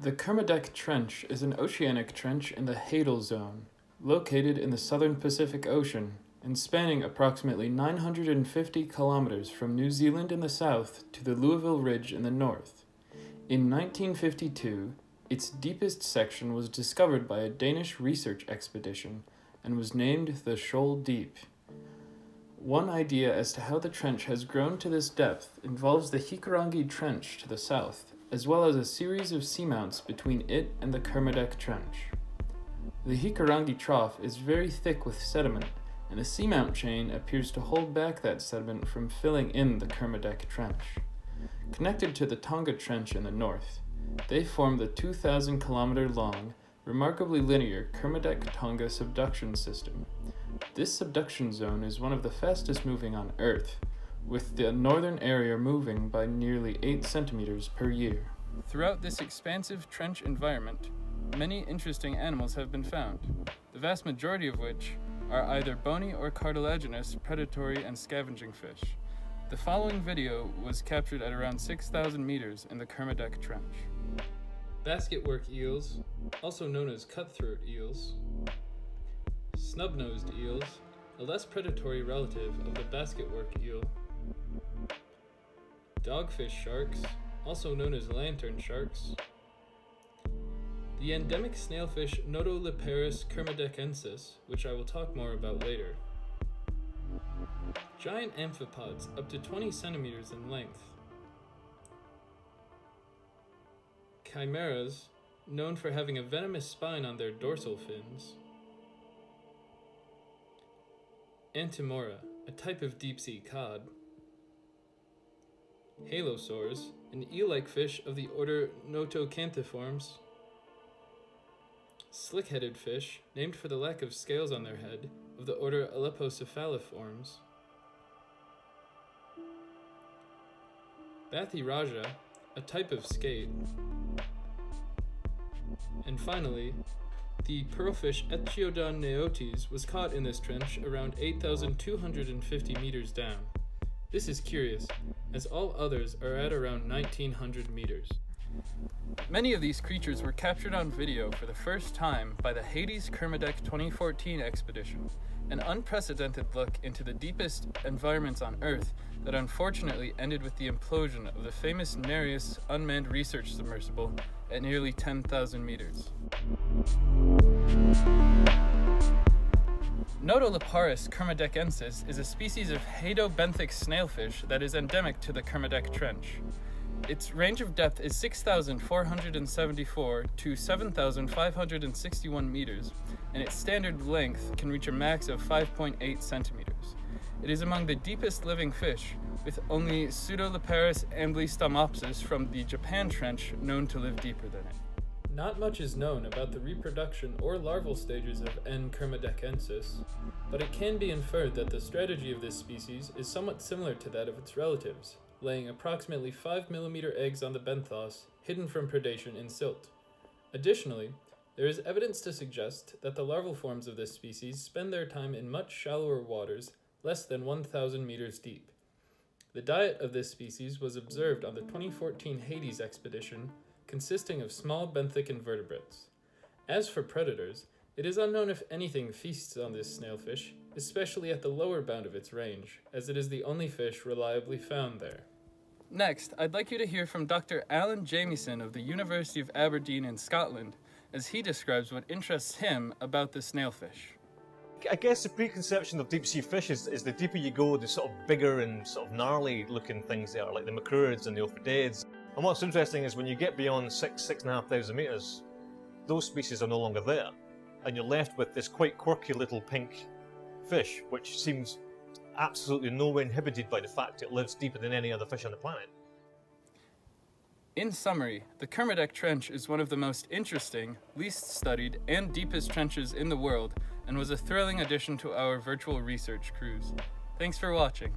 The Kermadec Trench is an oceanic trench in the Hadal Zone, located in the southern Pacific Ocean and spanning approximately 950 kilometers from New Zealand in the south to the Louisville Ridge in the north. In 1952, its deepest section was discovered by a Danish research expedition and was named the Shoal Deep. One idea as to how the trench has grown to this depth involves the Hikurangi Trench to the south, as well as a series of seamounts between it and the Kermadec Trench. The Hikurangi Trough is very thick with sediment, and a seamount chain appears to hold back that sediment from filling in the Kermadec Trench. Connected to the Tonga Trench in the north, they form the 2,000-kilometer-long, remarkably linear Kermadec-Tonga subduction system. This subduction zone is one of the fastest moving on Earth, with the northern area moving by nearly 8 centimeters per year. Throughout this expansive trench environment, many interesting animals have been found, the vast majority of which are either bony or cartilaginous predatory and scavenging fish. The following video was captured at around 6,000 meters in the Kermadec Trench. Basket-work eels, also known as cutthroat eels, snub-nosed eels, a less predatory relative of the basket-work eel, dogfish sharks, also known as lantern sharks, the endemic snailfish Notoliparus kermadecensis, which I will talk more about later, giant amphipods up to 20 centimeters in length, chimeras, known for having a venomous spine on their dorsal fins, Antimora, a type of deep-sea cod, halosaurs, an eel-like fish of the order Notocanthiformes, slick-headed fish, named for the lack of scales on their head, of the order Alepocephaliformes, Bathiraja, a type of skate, and finally, the pearlfish Echiodon neotes was caught in this trench around 8,250 meters down. This is curious, as all others are at around 1,900 meters. Many of these creatures were captured on video for the first time by the Hades Kermadec 2014 expedition, an unprecedented look into the deepest environments on Earth that unfortunately ended with the implosion of the famous Nereus unmanned research submersible at nearly 10,000 meters. Notoliparus kermadecensis is a species of hadobenthic snailfish that is endemic to the Kermadec Trench. Its range of depth is 6,474 to 7,561 meters, and its standard length can reach a max of 5.8 centimeters. It is among the deepest living fish, with only Pseudoliparus amblystompsis from the Japan Trench known to live deeper than it. Not much is known about the reproduction or larval stages of N. kermadecensis, but it can be inferred that the strategy of this species is somewhat similar to that of its relatives, laying approximately 5mm eggs on the benthos, hidden from predation in silt. Additionally, there is evidence to suggest that the larval forms of this species spend their time in much shallower waters, less than 1,000 meters deep. The diet of this species was observed on the 2014 Hades expedition, consisting of small benthic invertebrates. As for predators, it is unknown if anything feasts on this snailfish, especially at the lower bound of its range, as it is the only fish reliably found there. Next, I'd like you to hear from Dr. Alan Jamieson of the University of Aberdeen in Scotland, as he describes what interests him about the snailfish. I guess the preconception of deep sea fish is the deeper you go, the sort of bigger and sort of gnarly looking things they are, like the macruids and the ophidiids. And what's interesting is when you get beyond 6,500 meters, those species are no longer there. And you're left with this quite quirky little pink fish, which seems absolutely nowhere inhibited by the fact it lives deeper than any other fish on the planet. In summary, the Kermadec Trench is one of the most interesting, least studied, and deepest trenches in the world, and was a thrilling addition to our virtual research cruise. Thanks for watching.